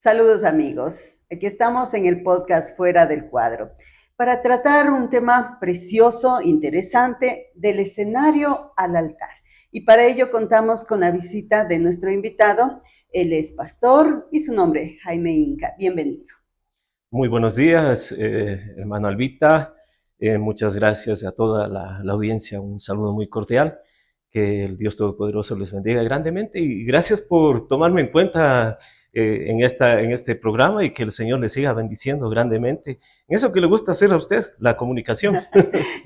Saludos amigos, aquí estamos en el podcast Fuera del Cuadro para tratar un tema precioso, interesante, del escenario al altar. Y para ello contamos con la visita de nuestro invitado. Él es pastor y su nombre, Jaime Inca. Bienvenido. Muy buenos días, hermano Albita. Muchas gracias a toda la audiencia. Un saludo muy cordial. Que el Dios Todopoderoso les bendiga grandemente y gracias por tomarme en cuenta en este programa y que el Señor les siga bendiciendo grandemente. En eso que le gusta hacer a usted, la comunicación.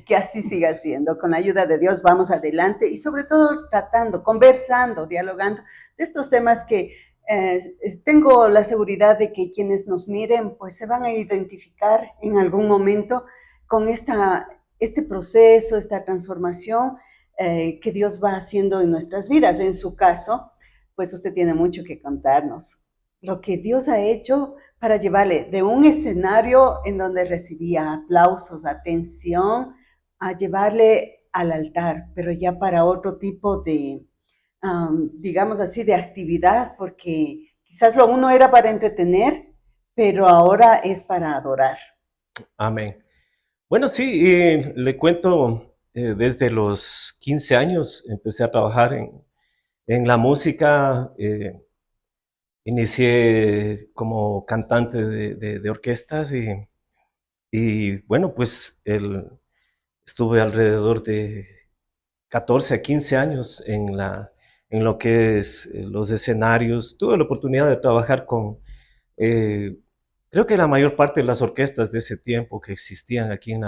Que así siga siendo. Con la ayuda de Dios vamos adelante y sobre todo tratando, conversando, dialogando de estos temas que tengo la seguridad de que quienes nos miren pues se van a identificar en algún momento con este proceso, esta transformación que Dios va haciendo en nuestras vidas. En su caso, pues usted tiene mucho que contarnos. Lo que Dios ha hecho para llevarle de un escenario en donde recibía aplausos, atención, a llevarle al altar, pero ya para otro tipo de, digamos así, de actividad, porque quizás lo uno era para entretener, pero ahora es para adorar. Amén. Bueno, sí, le cuento, desde los 15 años empecé a trabajar en la música. Inicié como cantante de orquestas y bueno, pues estuve alrededor de 14 a 15 años en lo que es los escenarios. Tuve la oportunidad de trabajar con, eh, creo que la mayor parte de las orquestas de ese tiempo que existían aquí en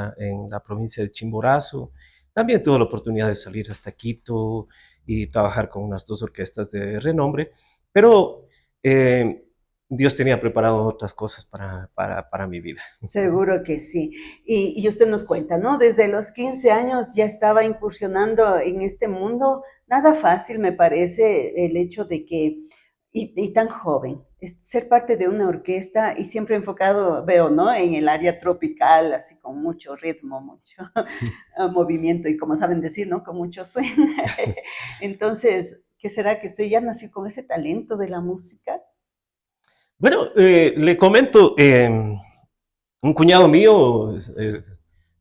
la provincia de Chimborazo. También tuve la oportunidad de salir hasta Quito y trabajar con unas dos orquestas de renombre, pero eh, Dios tenía preparado otras cosas para mi vida. Seguro que sí. Y usted nos cuenta, ¿no? Desde los 15 años ya estaba incursionando en este mundo. Nada fácil, me parece, el hecho de que, y tan joven, ser parte de una orquesta y siempre enfocado, veo, ¿no? En el área tropical, así con mucho ritmo, mucho movimiento y como saben decir, ¿no? Con mucho swing. Entonces, ¿qué será que usted ya nació con ese talento de la música? Bueno, le comento, un cuñado mío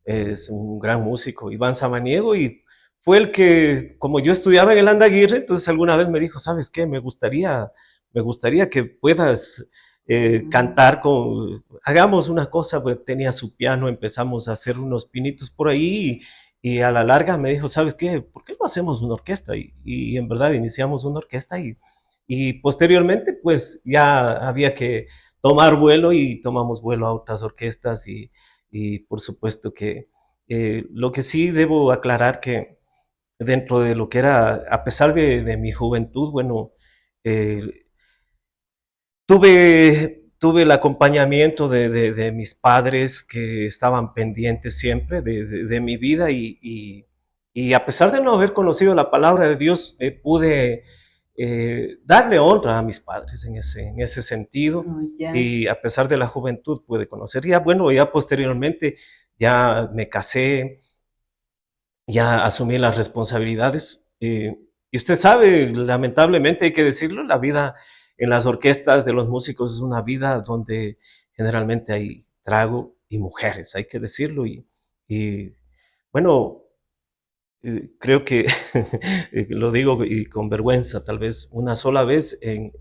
es un gran músico, Iván Samaniego, y fue el que, como yo estudiaba en el Andaguirre, entonces alguna vez me dijo, ¿sabes qué? Me gustaría que puedas cantar hagamos una cosa, pues tenía su piano, empezamos a hacer unos pinitos por ahí y a la larga me dijo, ¿sabes qué? ¿Por qué no hacemos una orquesta? Y en verdad iniciamos una orquesta y posteriormente pues ya había que tomar vuelo y tomamos vuelo a otras orquestas y por supuesto que lo que sí debo aclarar que dentro de lo que era, a pesar de mi juventud, bueno, eh, tuve el acompañamiento de mis padres que estaban pendientes siempre de mi vida y a pesar de no haber conocido la palabra de Dios, pude darle honra a mis padres en ese sentido Oh, ya. y a pesar de la juventud pude conocer. Ya, bueno, ya posteriormente ya me casé, ya asumí las responsabilidades. Y usted sabe, lamentablemente hay que decirlo, la vida en las orquestas de los músicos es una vida donde generalmente hay trago y mujeres, hay que decirlo. Y bueno, creo que lo digo y con vergüenza, tal vez una sola vez en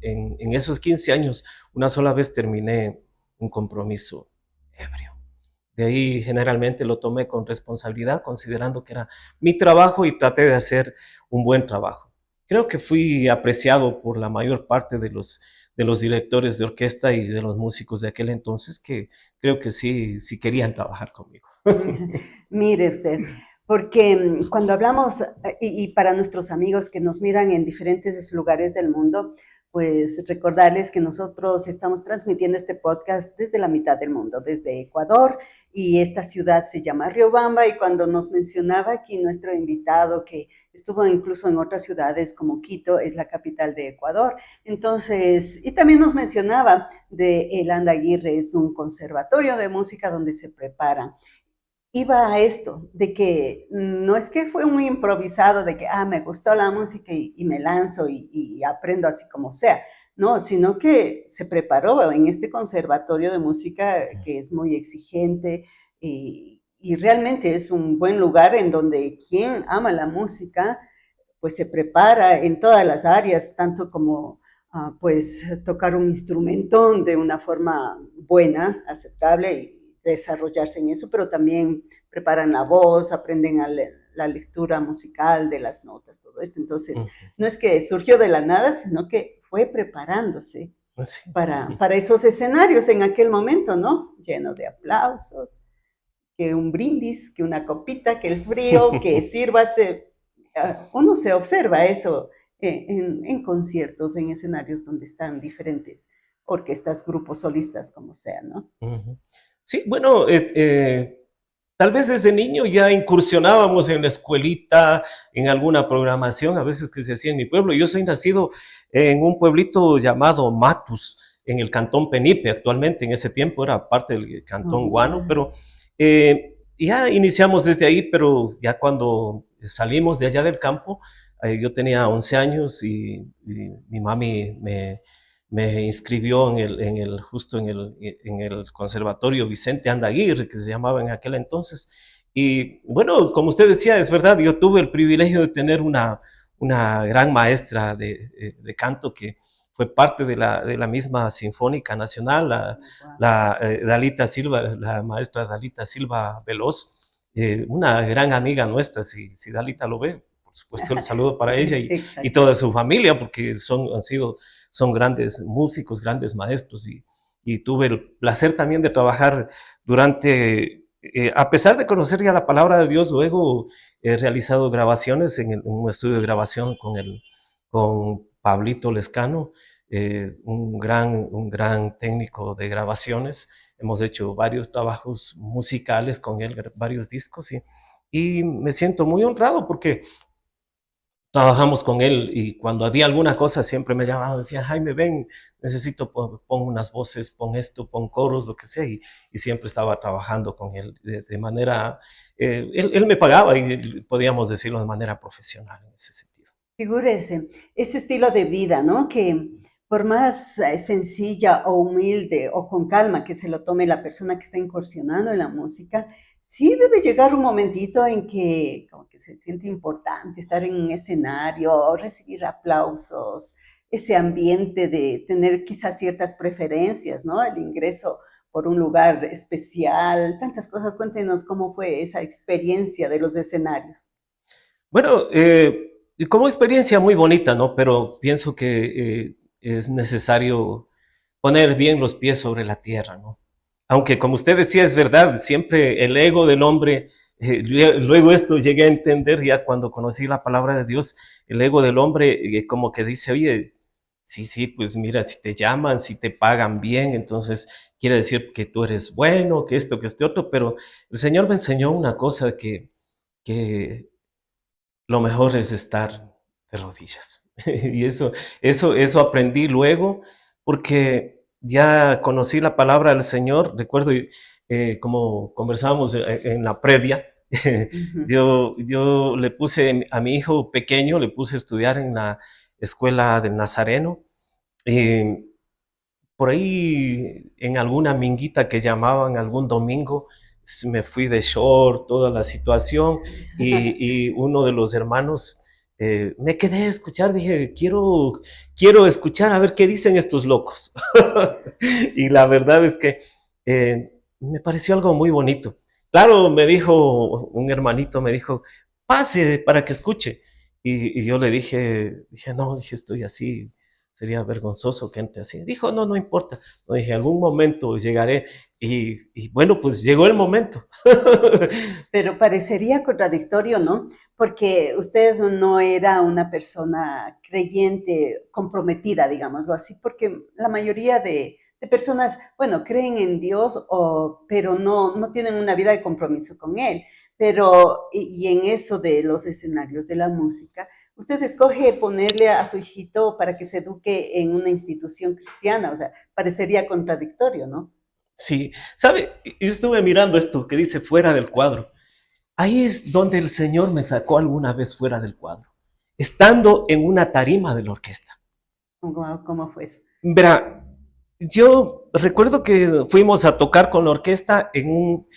esos 15 años, una sola vez terminé un compromiso ebrio. De ahí generalmente lo tomé con responsabilidad, considerando que era mi trabajo y traté de hacer un buen trabajo. Creo que fui apreciado por la mayor parte de los directores de orquesta y de los músicos de aquel entonces que creo que sí querían trabajar conmigo. Mire usted, porque cuando hablamos, y para nuestros amigos que nos miran en diferentes lugares del mundo, pues recordarles que nosotros estamos transmitiendo este podcast desde la mitad del mundo, desde Ecuador, y esta ciudad se llama Riobamba, y cuando nos mencionaba aquí nuestro invitado, que estuvo incluso en otras ciudades como Quito, es la capital de Ecuador, entonces, y también nos mencionaba de El Andaguirre, es un conservatorio de música donde se preparan iba a esto, de que no es que fue muy improvisado, de que, me gustó la música y me lanzo y aprendo así como sea. no, sino que se preparó en este conservatorio de música que es muy exigente y realmente es un buen lugar en donde quien ama la música pues se prepara en todas las áreas, tanto como pues tocar un instrumento de una forma buena, aceptable y desarrollarse en eso, pero también preparan la voz, aprenden la lectura musical de las notas, todo esto. Entonces, no es que surgió de la nada, sino que fue preparándose Sí. para esos escenarios en aquel momento, ¿no? Lleno de aplausos, que un brindis, que una copita, que el frío, que sírvase. Uno se observa eso en conciertos, en escenarios donde están diferentes orquestas, grupos solistas, como sea, ¿no? Sí, bueno, tal vez desde niño ya incursionábamos en la escuelita, en alguna programación, a veces que se hacía en mi pueblo. Yo soy nacido en un pueblito llamado Matus, en el cantón Penipe, actualmente en ese tiempo era parte del cantón Oh, Guano, yeah. pero ya iniciamos desde ahí, pero ya cuando salimos de allá del campo, yo tenía 11 años y mi mami me inscribió justo en el Conservatorio Vicente Andaguirre, que se llamaba en aquel entonces. Y bueno, como usted decía, es verdad, yo tuve el privilegio de tener una gran maestra de canto que fue parte de la misma Sinfónica Nacional, Wow. Dalita Silva, la maestra Dalita Silva Veloz, una gran amiga nuestra, si Dalita lo ve, por supuesto el saludo para ella y Exacto. toda su familia, porque son grandes músicos, grandes maestros, y tuve el placer también de trabajar durante, a pesar de conocer ya la palabra de Dios, luego he realizado grabaciones en un estudio de grabación con Pablito Lescano, un gran técnico de grabaciones. Hemos hecho varios trabajos musicales con él, varios discos, y me siento muy honrado porque trabajamos con él y cuando había alguna cosa siempre me llamaba, decía, Jaime, ven, necesito, pon unas voces, pon esto, pon coros, lo que sea, y siempre estaba trabajando con él de manera, él me pagaba y podíamos decirlo de manera profesional en ese sentido. Figúrese, ese estilo de vida, ¿no? Que por más sencilla o humilde o con calma que se lo tome la persona que está incursionando en la música, sí debe llegar un momentito en que como que se siente importante estar en un escenario, recibir aplausos, ese ambiente de tener quizás ciertas preferencias, ¿no? El ingreso por un lugar especial, tantas cosas. Cuéntenos cómo fue esa experiencia de los escenarios. Bueno, como experiencia muy bonita, ¿no? Pero pienso que es necesario poner bien los pies sobre la tierra, ¿no? Aunque como usted decía, es verdad, siempre el ego del hombre, luego esto llegué a entender ya cuando conocí la palabra de Dios, el ego del hombre como que dice, oye, sí, sí, pues mira, si te llaman, si te pagan bien, entonces quiere decir que tú eres bueno, que esto, que este otro, pero el Señor me enseñó una cosa que lo mejor es estar de rodillas. Y eso aprendí luego, porque ya conocí la palabra del Señor. Recuerdo, como conversábamos en la previa, Ujú. yo le puse a mi hijo pequeño, le puse a estudiar en la escuela del Nazareno. Eh, por ahí en alguna minguita que llamaban algún domingo, me fui de short, toda la situación, y uno de los hermanos, me quedé a escuchar, dije, quiero escuchar a ver qué dicen estos locos. Y la verdad es que me pareció algo muy bonito. Claro, me dijo, un hermanito me dijo, pase para que escuche. Y yo le dije, no, dije, estoy así, sería vergonzoso que entre así. Dijo, no, no importa. No, dije, algún momento llegaré. Y bueno, pues llegó el momento. Pero parecería contradictorio, ¿no? Porque usted no era una persona creyente, comprometida, digámoslo así, porque la mayoría de personas, bueno, creen en Dios, pero no tienen una vida de compromiso con Él. Pero, y en eso de los escenarios de la música, usted escoge ponerle a su hijito para que se eduque en una institución cristiana, o sea, parecería contradictorio, ¿no? Sí, ¿sabe? Yo estuve mirando esto que dice fuera del cuadro. Ahí es donde el Señor me sacó alguna vez fuera del cuadro, estando en una tarima de la orquesta. ¿Cómo fue eso? Verá, yo recuerdo que fuimos a tocar con la orquesta en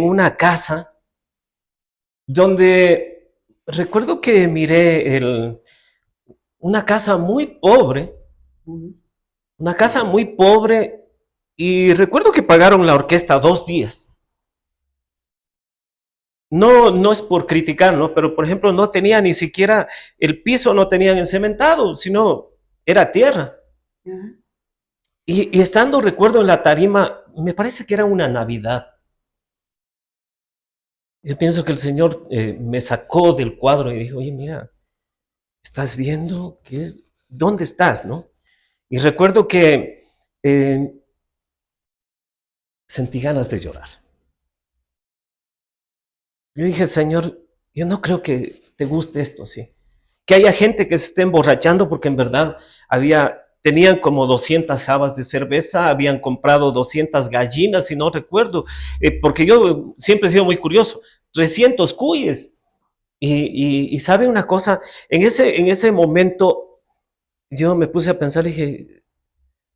una casa donde recuerdo que miré una casa muy pobre, Ujú. una casa muy pobre, y recuerdo que pagaron la orquesta 2 días. No, no es por criticar, ¿no? Pero por ejemplo, no tenía ni siquiera el piso, no tenían encementado, sino era tierra. Ajá. Y estando, recuerdo, en la tarima, me parece que era una Navidad. Yo pienso que el Señor me sacó del cuadro y dijo, oye, mira, ¿estás viendo qué es? ¿Dónde estás, no? Y recuerdo que eh, sentí ganas de llorar. Yo dije, Señor, yo no creo que te guste esto, ¿sí? Que haya gente que se esté emborrachando porque en verdad tenían como 200 jabas de cerveza, habían comprado 200 gallinas, si no recuerdo, porque yo siempre he sido muy curioso, 300 cuyes. Y sabe una cosa, en ese momento yo me puse a pensar y dije,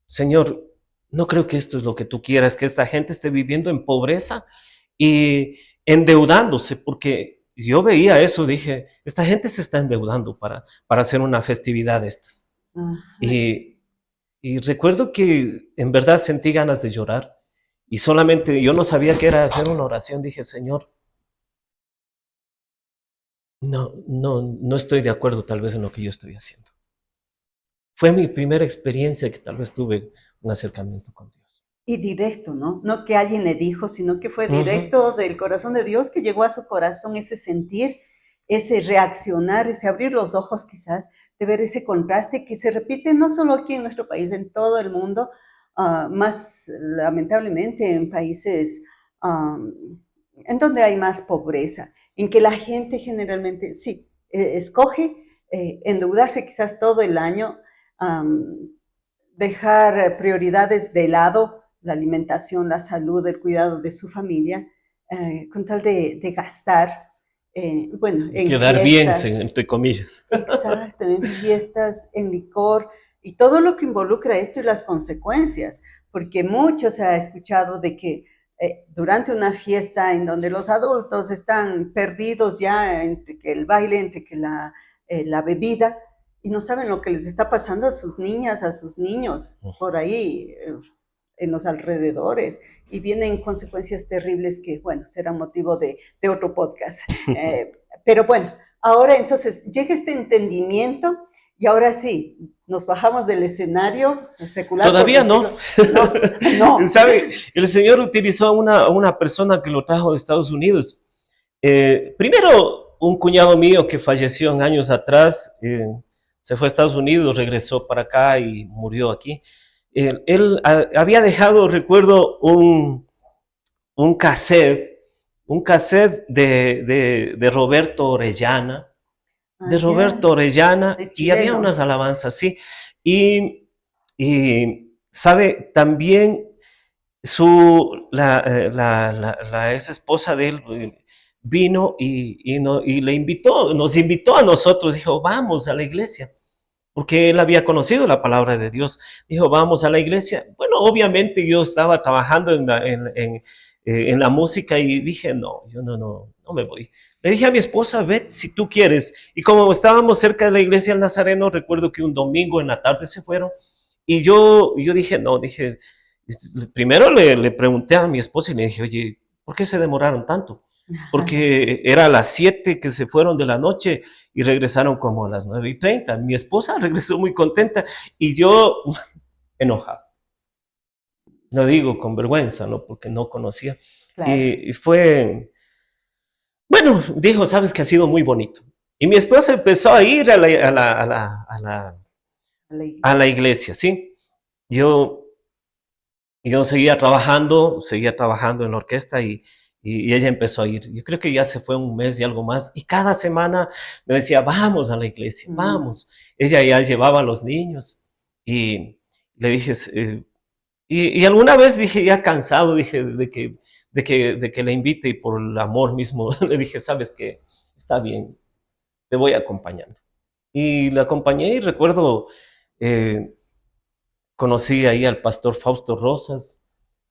Señor, no creo que esto es lo que tú quieras, que esta gente esté viviendo en pobreza y endeudándose, porque yo veía eso, dije, esta gente se está endeudando para hacer una festividad de estas. Ajá. Y, y recuerdo que en verdad sentí ganas de llorar y solamente yo no sabía qué era hacer una oración, dije, Señor, no, no, no estoy de acuerdo tal vez en lo que yo estoy haciendo. Fue mi primera experiencia que tal vez tuve un acercamiento con Dios. Y directo, ¿no? No que alguien le dijo, sino que fue Ujú. directo del corazón de Dios que llegó a su corazón ese sentir, ese reaccionar, ese abrir los ojos quizás, de ver ese contraste que se repite no solo aquí en nuestro país, en todo el mundo, más lamentablemente en países en donde hay más pobreza, en que la gente generalmente, sí, escoge endeudarse quizás todo el año, um, dejar prioridades de lado, la alimentación, la salud, el cuidado de su familia, con tal de gastar, bueno, en Quedar bien, fiestas, entre comillas. exacto, en fiestas, en licor y todo lo que involucra esto y las consecuencias, porque mucho se ha escuchado de que durante una fiesta en donde los adultos están perdidos ya entre que el baile, entre que la bebida, y no saben lo que les está pasando a sus niñas, a sus niños, por ahí, en los alrededores, y vienen consecuencias terribles que, bueno, será motivo de otro podcast. Pero bueno, ahora entonces llega este entendimiento y ahora sí, nos bajamos del escenario secular, por Todavía no. decirlo. No, no. ¿Sabe? El Señor utilizó a una persona que lo trajo de Estados Unidos. Primero, un cuñado mío que falleció en años atrás, se fue a Estados Unidos, regresó para acá y murió aquí. Él había dejado, recuerdo, un cassette, un cassette de Roberto Orellana, Ya, de y había unas chileno. alabanzas, sí. Y sabe, también la ex esposa de él vino y nos invitó a nosotros, dijo, vamos a la iglesia, porque él había conocido la palabra de Dios. Dijo, vamos a la iglesia. Bueno, obviamente yo estaba trabajando en la música y dije, no, yo no me voy. Le dije a mi esposa, ve si tú quieres. Y como estábamos cerca de la iglesia del Nazareno, recuerdo que un domingo en la tarde se fueron. Y yo dije, no, dije, primero le pregunté a mi esposa y le dije, oye, ¿por qué se demoraron tanto? Porque era a las 7 que se fueron de la noche y regresaron como a las 9:30. Mi esposa regresó muy contenta y yo enojado. No digo con vergüenza, ¿no? Porque no conocía. Claro. Y fue, bueno, dijo, sabes que ha sido muy bonito. Y mi esposa empezó a ir A la a la iglesia. iglesia, ¿sí? Yo, yo seguía trabajando en la orquesta y ella empezó a ir. Yo creo que ya se fue un mes y algo más. Y cada semana me decía, vamos a la iglesia, Mm. vamos. Ella ya llevaba a los niños y le dije, y alguna vez dije, ya cansado, dije, de que le invite y por el amor mismo, le dije, sabes que está bien, te voy acompañando. Y la acompañé y recuerdo eh, conocí ahí al pastor Fausto Rosas,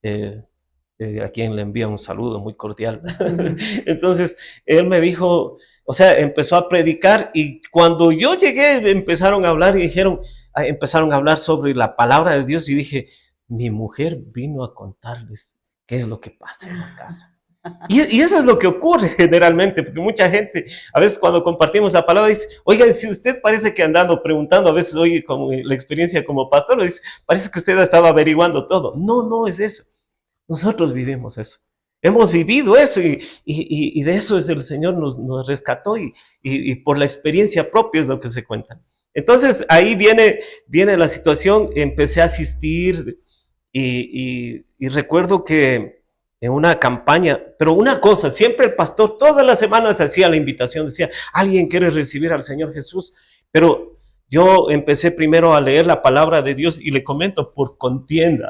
a quien le envía un saludo muy cordial. Entonces, él me dijo, o sea, empezó a predicar y cuando yo llegué empezaron a hablar y empezaron a hablar sobre la palabra de Dios y dije, mi mujer vino a contarles qué es lo que pasa en la casa. Y eso es lo que ocurre generalmente, porque mucha gente, a veces cuando compartimos la palabra, dice, oiga, si usted parece que andando preguntando, a veces oye como la experiencia como pastor, le dice, parece que usted ha estado averiguando todo. No, no es eso. Nosotros vivimos eso. Hemos vivido eso y de eso es el Señor nos rescató y por la experiencia propia es lo que se cuenta. Entonces ahí viene la situación, empecé a asistir y recuerdo que en una campaña, pero una cosa, siempre el pastor todas las semanas hacía la invitación, decía, alguien quiere recibir al Señor Jesús, pero yo empecé primero a leer la palabra de Dios y le comento por contienda,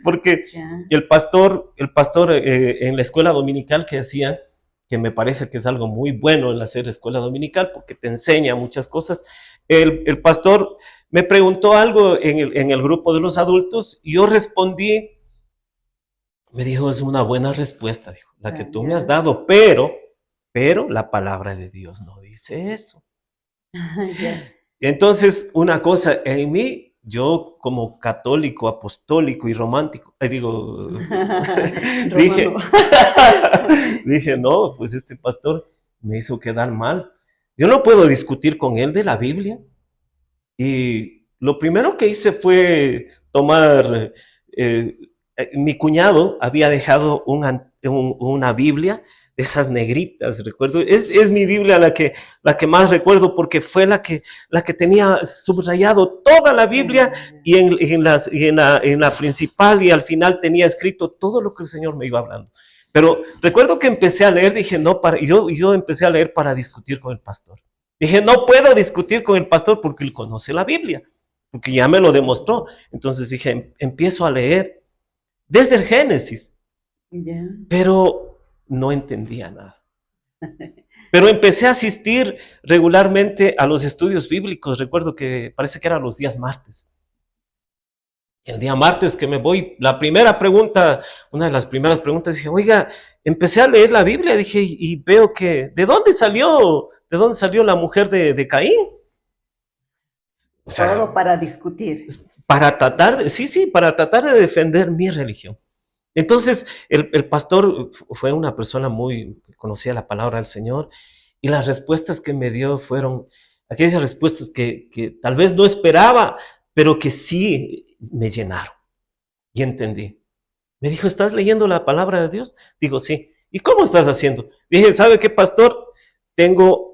porque el pastor en la escuela dominical que hacía, que me parece que es algo muy bueno el hacer escuela dominical porque te enseña muchas cosas, el pastor me preguntó algo en el grupo de los adultos y yo respondí. Me dijo, es una buena respuesta, dijo, la que tú me has dado, pero la palabra de Dios no dice eso. Entonces, una cosa, en mí, yo como católico, apostólico y romántico, dije, dije, no, pues este pastor me hizo quedar mal. Yo no puedo discutir con él de la Biblia. Y lo primero que hice fue tomar, mi cuñado había dejado una Biblia de esas negritas, recuerdo, es mi Biblia la que más recuerdo porque fue la que tenía subrayado toda la Biblia y en la principal y al final tenía escrito todo lo que el Señor me iba hablando. Pero recuerdo que empecé a leer, dije, no, yo empecé a leer para discutir con el pastor. Dije, no puedo discutir con el pastor porque él conoce la Biblia, porque ya me lo demostró. Entonces dije, empiezo a leer desde el Génesis, pero no entendía nada. Pero empecé a asistir regularmente a los estudios bíblicos. Recuerdo que parece que eran los días martes. Y el día martes que me voy, la primera pregunta, una de las primeras preguntas, dije, oiga, empecé a leer la Biblia, dije, y veo que, ¿de dónde salió la mujer de Caín? O sea, todo para discutir. Para tratar de defender mi religión. Entonces, el pastor fue una persona que conocía la palabra del Señor y las respuestas que me dio fueron aquellas respuestas que tal vez no esperaba, pero que sí me llenaron y entendí. Me dijo, ¿estás leyendo la palabra de Dios? Digo, sí. ¿Y cómo estás haciendo? Dije, ¿sabe qué, pastor? Tengo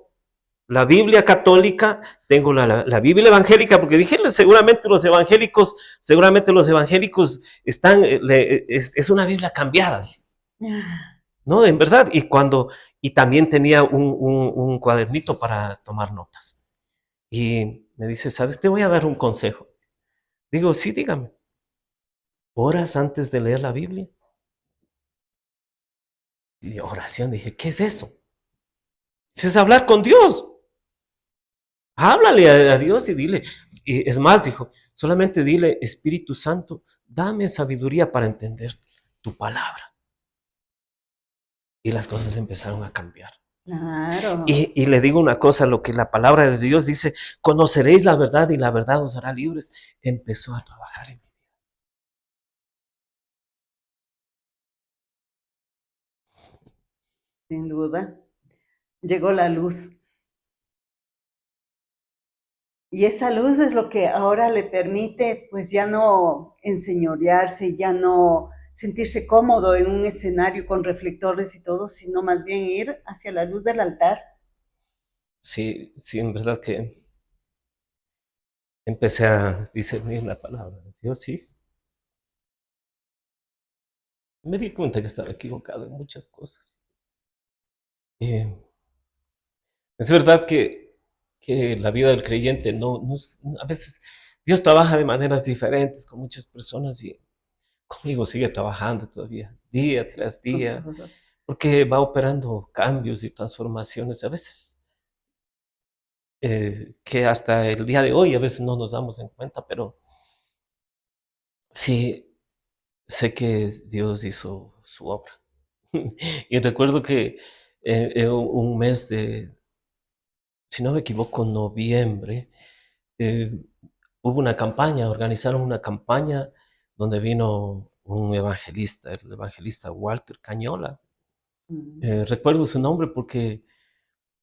la Biblia católica, tengo la Biblia evangélica, porque dije, seguramente los evangélicos están, es una Biblia cambiada. No, en verdad. Y también tenía un cuadernito para tomar notas. Y me dice, ¿sabes? Te voy a dar un consejo. Digo, sí, dígame. ¿Horas antes de leer la Biblia? Y oración, dije, ¿qué es eso? Es hablar con Dios. Háblale a Dios y dile. Y es más, dijo, solamente dile, Espíritu Santo, dame sabiduría para entender tu palabra. Y las cosas empezaron a cambiar. Claro. Y le digo una cosa, lo que la palabra de Dios dice, conoceréis la verdad y la verdad os hará libres, empezó a trabajar en mí. Sin duda, llegó la luz. Y esa luz es lo que ahora le permite, pues ya no enseñorearse, ya no sentirse cómodo en un escenario con reflectores y todo, sino más bien ir hacia la luz del altar. Sí, sí, en verdad que empecé a discernir la palabra de Dios, sí. Me di cuenta que estaba equivocado en muchas cosas. Es verdad que la vida del creyente a veces Dios trabaja de maneras diferentes con muchas personas y conmigo sigue trabajando todavía, día tras día, porque va operando cambios y transformaciones, a veces que hasta el día de hoy a veces no nos damos en cuenta, pero Sí, sé que Dios hizo su obra. Y recuerdo que en un mes de, si no me equivoco, noviembre, eh, hubo una campaña, organizaron una campaña donde vino un evangelista, el evangelista Walter Cañola. Mm. Recuerdo su nombre porque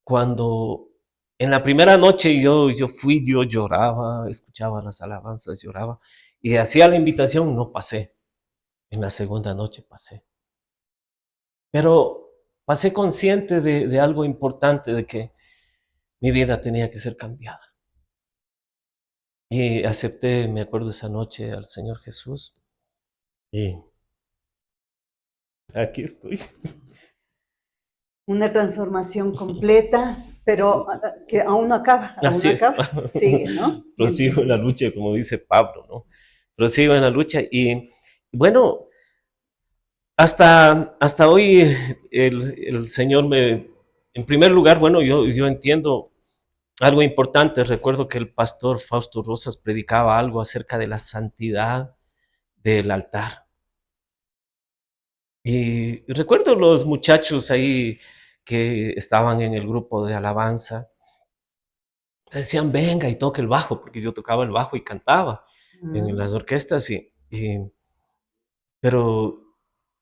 cuando en la primera noche yo fui, yo lloraba, escuchaba las alabanzas, lloraba y hacía la invitación, no pasé. En la segunda noche pasé. Pero pasé consciente de algo importante, de que mi vida tenía que ser cambiada. Y acepté, me acuerdo esa noche, al Señor Jesús. Y aquí estoy. Una transformación completa, pero que aún Así no es. acaba, sigue, ¿no? Prosigo en la lucha, como dice Pablo, ¿no? Prosigo en la lucha. Y bueno, hasta hoy el Señor me, en primer lugar, bueno, yo entiendo algo importante. Recuerdo que el pastor Fausto Rosas predicaba algo acerca de la santidad del altar. Y recuerdo los muchachos ahí que estaban en el grupo de alabanza, decían, venga y toque el bajo, porque yo tocaba el bajo y cantaba en Mm. las orquestas, pero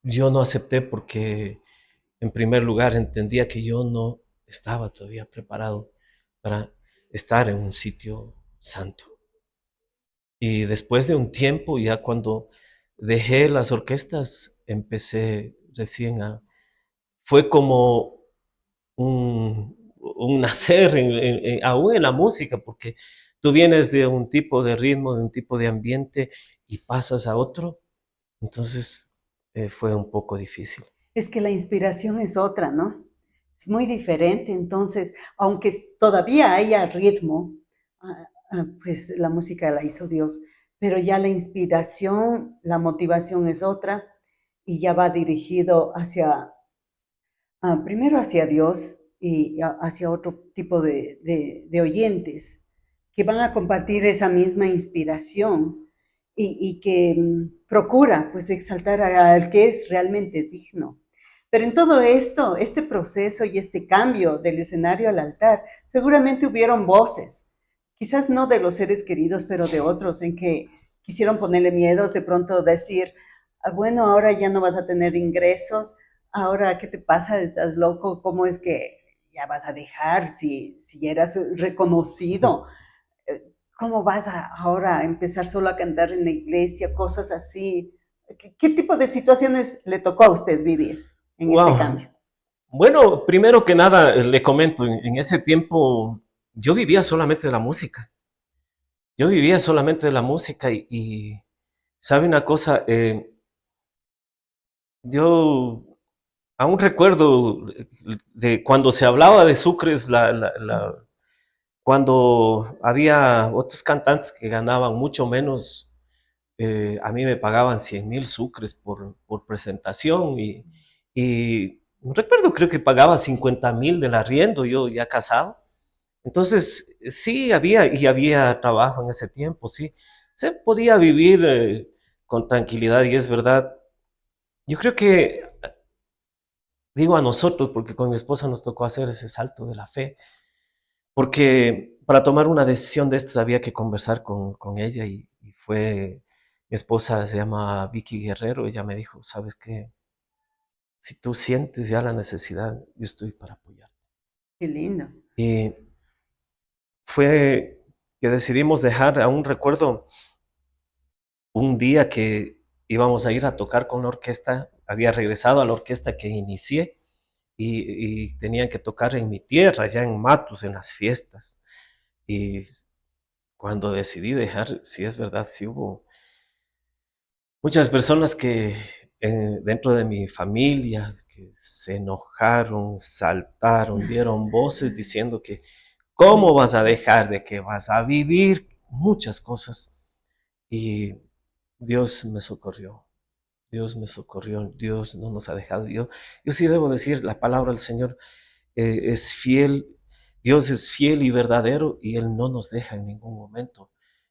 yo no acepté porque en primer lugar entendía que yo no estaba todavía preparado para estar en un sitio santo. Y después de un tiempo, ya cuando dejé las orquestas, empecé recién a... Fue como un nacer aún en la música, porque tú vienes de un tipo de ritmo, de un tipo de ambiente y pasas a otro, entonces fue un poco difícil. Es que la inspiración es otra, ¿no? Es muy diferente, entonces, aunque todavía haya ritmo, pues la música la hizo Dios, pero ya la inspiración, la motivación es otra y ya va dirigido hacia, primero hacia Dios y hacia otro tipo de oyentes que van a compartir esa misma inspiración y que procura pues exaltar al que es realmente digno. Pero en todo esto, este proceso y este cambio del escenario al altar, seguramente hubieron voces, quizás no de los seres queridos, pero de otros en que quisieron ponerle miedos, de pronto decir, bueno, ahora ya no vas a tener ingresos, ahora, ¿qué te pasa? ¿Estás loco? ¿Cómo es que ya vas a dejar si ya eras reconocido? ¿Cómo vas ahora a empezar solo a cantar en la iglesia? Cosas así. ¿Qué tipo de situaciones le tocó a usted vivir en este Wow. cambio? Bueno, primero que nada, le comento, en ese tiempo yo vivía solamente de la música. Yo vivía solamente de la música y ¿sabe una cosa? Yo aún recuerdo de cuando se hablaba de Sucres, cuando había otros cantantes que ganaban mucho menos, a mí me pagaban 100,000 sucres por presentación y recuerdo, creo que pagaba 50,000 del arriendo, yo ya casado. Entonces, sí, había trabajo en ese tiempo, sí. Se podía vivir con tranquilidad y es verdad. Yo creo que, digo a nosotros, porque con mi esposa nos tocó hacer ese salto de la fe, porque para tomar una decisión de estas había que conversar con ella y fue, mi esposa se llama Vicky Guerrero, ella me dijo, ¿sabes qué? Si tú sientes ya la necesidad, yo estoy para apoyar. Qué lindo. Y fue que decidimos dejar, aún recuerdo un día que íbamos a ir a tocar con la orquesta, había regresado a la orquesta que inicié y tenían que tocar en mi tierra, allá en Matus, en las fiestas. Y cuando decidí dejar, sí es verdad, sí hubo muchas personas que dentro de mi familia que se enojaron, saltaron, dieron voces diciendo que cómo vas a dejar, de que vas a vivir muchas cosas. Y Dios me socorrió. Dios me socorrió, Dios no nos ha dejado. Yo sí debo decir, la palabra del Señor es fiel, Dios es fiel y verdadero y Él no nos deja en ningún momento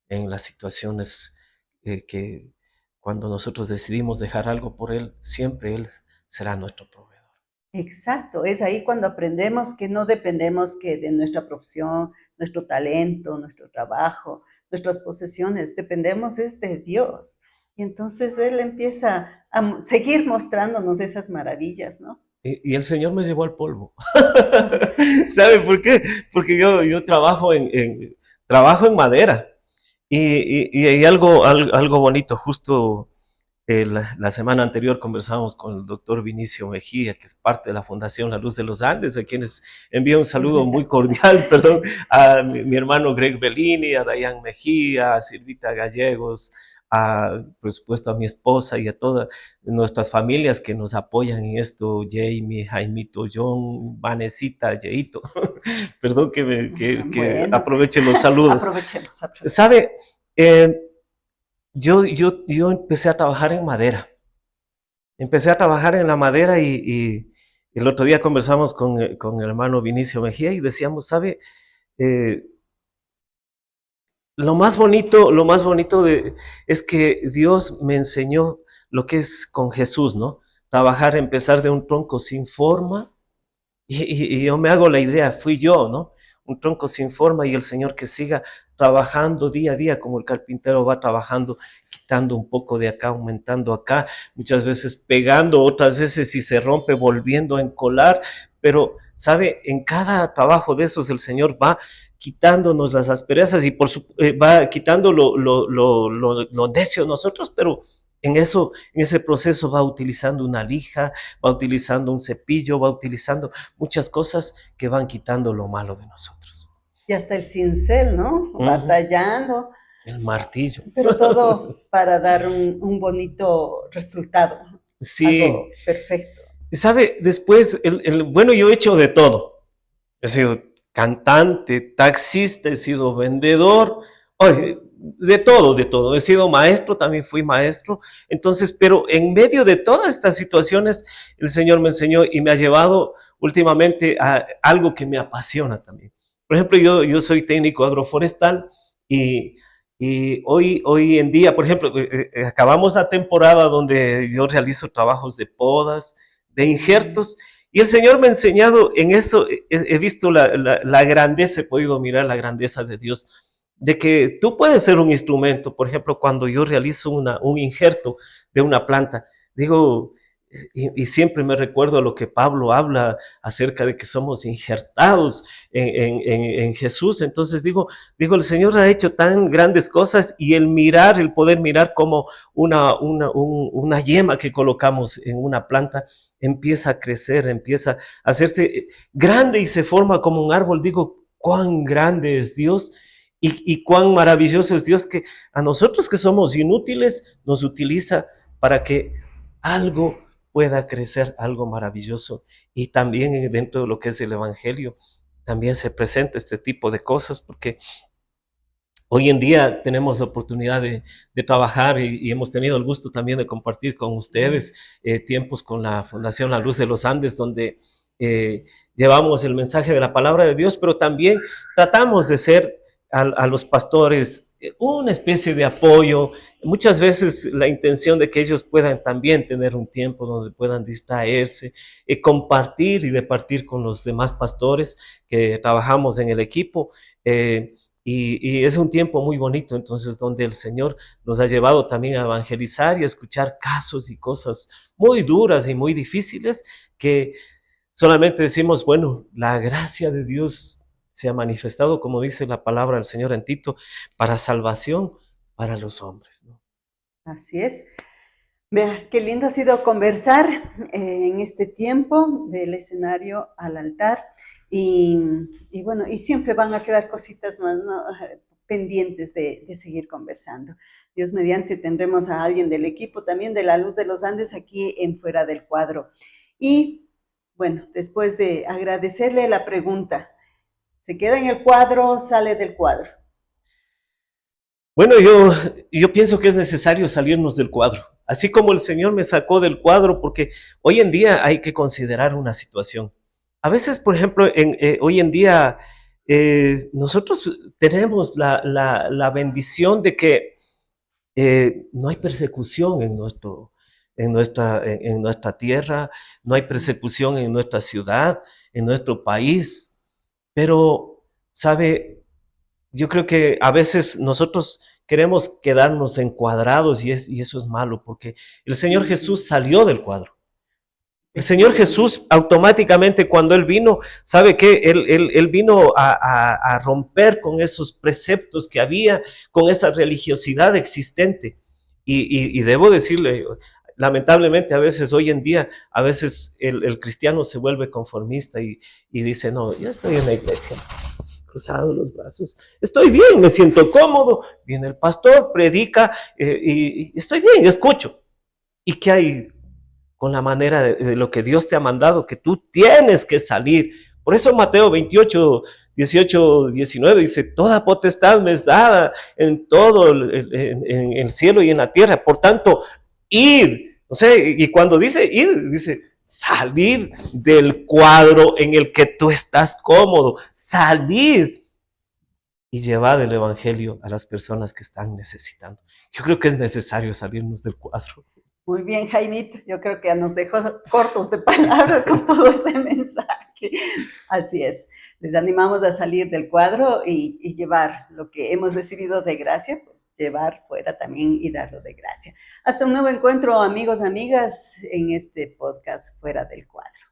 en las situaciones que Cuando nosotros decidimos dejar algo por Él, siempre Él será nuestro proveedor. Exacto, es ahí cuando aprendemos que no dependemos que de nuestra profesión, nuestro talento, nuestro trabajo, nuestras posesiones, dependemos es de Dios. Y entonces Él empieza a seguir mostrándonos esas maravillas, ¿no? Y el Señor me llevó al polvo. ¿Sabe por qué? Porque yo trabajo trabajo en madera. Y hay algo bonito. Justo la semana anterior conversábamos con el doctor Vinicio Mejía, que es parte de la Fundación La Luz de los Andes, a quienes envío un saludo muy cordial, perdón, a mi hermano Greg Bellini, a Dayan Mejía, a Silvita Gallegos, por supuesto a mi esposa y a todas nuestras familias que nos apoyan en esto, Jamie, Jaimito, John, Vanesita, Yeito. Perdón que Bueno, aproveche los saludos. aprovechemos. ¿Sabe? Eh, yo empecé a trabajar en madera. Empecé a trabajar en la madera y el otro día conversamos con el hermano Vinicio Mejía y decíamos, ¿sabe? Eh, lo más bonito es que Dios me enseñó lo que es con Jesús, ¿no? Trabajar, empezar de un tronco sin forma. Y yo me hago la idea, fui yo, ¿no? Un tronco sin forma y el Señor que siga trabajando día a día como el carpintero va trabajando, quitando un poco de acá, aumentando acá, muchas veces pegando, otras veces si se rompe volviendo a encolar, pero, ¿sabe? En cada trabajo de esos el Señor va quitándonos las asperezas y va quitando lo necio nosotros, pero en ese proceso va utilizando una lija, va utilizando un cepillo, va utilizando muchas cosas que van quitando lo malo de nosotros. Y hasta el cincel, ¿no? Batallando, El martillo. pero todo para dar un bonito resultado, Sí. algo perfecto. ¿Sabe? Después, bueno, yo he hecho de todo. He sido cantante, taxista, he sido vendedor, oye, de todo, de todo. He sido maestro, también fui maestro. Entonces, pero en medio de todas estas situaciones, el Señor me enseñó y me ha llevado últimamente a algo que me apasiona también. Por ejemplo, yo soy técnico agroforestal y, hoy en día, por ejemplo, acabamos la temporada donde yo realizo trabajos de podas, de injertos, y el Señor me ha enseñado en eso, he visto la grandeza, he podido mirar la grandeza de Dios, de que tú puedes ser un instrumento. Por ejemplo, cuando yo realizo un injerto de una planta, digo, y siempre me recuerdo lo que Pablo habla acerca de que somos injertados en Jesús. Entonces el Señor ha hecho tan grandes cosas y el poder mirar como una yema que colocamos en una planta empieza a crecer, empieza a hacerse grande y se forma como un árbol. Digo, cuán grande es Dios y cuán maravilloso es Dios que a nosotros que somos inútiles nos utiliza para que algo pueda crecer, algo maravilloso. Y también dentro de lo que es el Evangelio, también se presenta este tipo de cosas, porque hoy en día tenemos la oportunidad de trabajar y hemos tenido el gusto también de compartir con ustedes tiempos con la Fundación La Luz de los Andes, donde llevamos el mensaje de la palabra de Dios, pero también tratamos de ser a los pastores una especie de apoyo, muchas veces la intención de que ellos puedan también tener un tiempo donde puedan distraerse, compartir y departir con los demás pastores que trabajamos en el equipo. Y es un tiempo muy bonito, entonces, donde el Señor nos ha llevado también a evangelizar y a escuchar casos y cosas muy duras y muy difíciles que solamente decimos, bueno, la gracia de Dios se ha manifestado, como dice la palabra del Señor en Tito, para salvación para los hombres, ¿no? Así es. Vea, qué lindo ha sido conversar en este tiempo del escenario al altar y bueno, y siempre van a quedar cositas más, ¿no? Pendientes de seguir conversando. Dios mediante tendremos a alguien del equipo también de La Luz de los Andes aquí en Fuera del Cuadro. Y bueno, después de agradecerle la pregunta, ¿se queda en el cuadro o sale del cuadro? Bueno, yo pienso que es necesario salirnos del cuadro, así como el Señor me sacó del cuadro, porque hoy en día hay que considerar una situación. A veces, por ejemplo, hoy en día nosotros tenemos la bendición de que no hay persecución en nuestra tierra, no hay persecución en nuestra ciudad, en nuestro país, pero, ¿sabe? Yo creo que a veces nosotros queremos quedarnos encuadrados y eso es malo, porque el Señor Jesús salió del cuadro. El Señor Jesús automáticamente cuando Él vino, ¿sabe qué? Él vino a romper con esos preceptos que había, con esa religiosidad existente. Y debo decirle, lamentablemente a veces hoy en día, a veces el cristiano se vuelve conformista y dice, no, yo estoy en la iglesia, cruzado los brazos, estoy bien, me siento cómodo, viene el pastor, predica y estoy bien, yo escucho. ¿Y qué hay con la manera de lo que Dios te ha mandado, que tú tienes que salir? Por eso Mateo 28, 18, 19 dice, toda potestad me es dada en todo en el cielo y en la tierra. Por tanto, id. O sea, y cuando dice ir, dice salir del cuadro en el que tú estás cómodo, salir y llevar el evangelio a las personas que están necesitando. Yo creo que es necesario salirnos del cuadro. Muy bien, Jaimito. Yo creo que nos dejó cortos de palabras con todo ese mensaje. Así es. Les animamos a salir del cuadro y llevar lo que hemos recibido de gracia, pues llevar fuera también y darlo de gracia. Hasta un nuevo encuentro, amigos, amigas, en este podcast Fuera del Cuadro.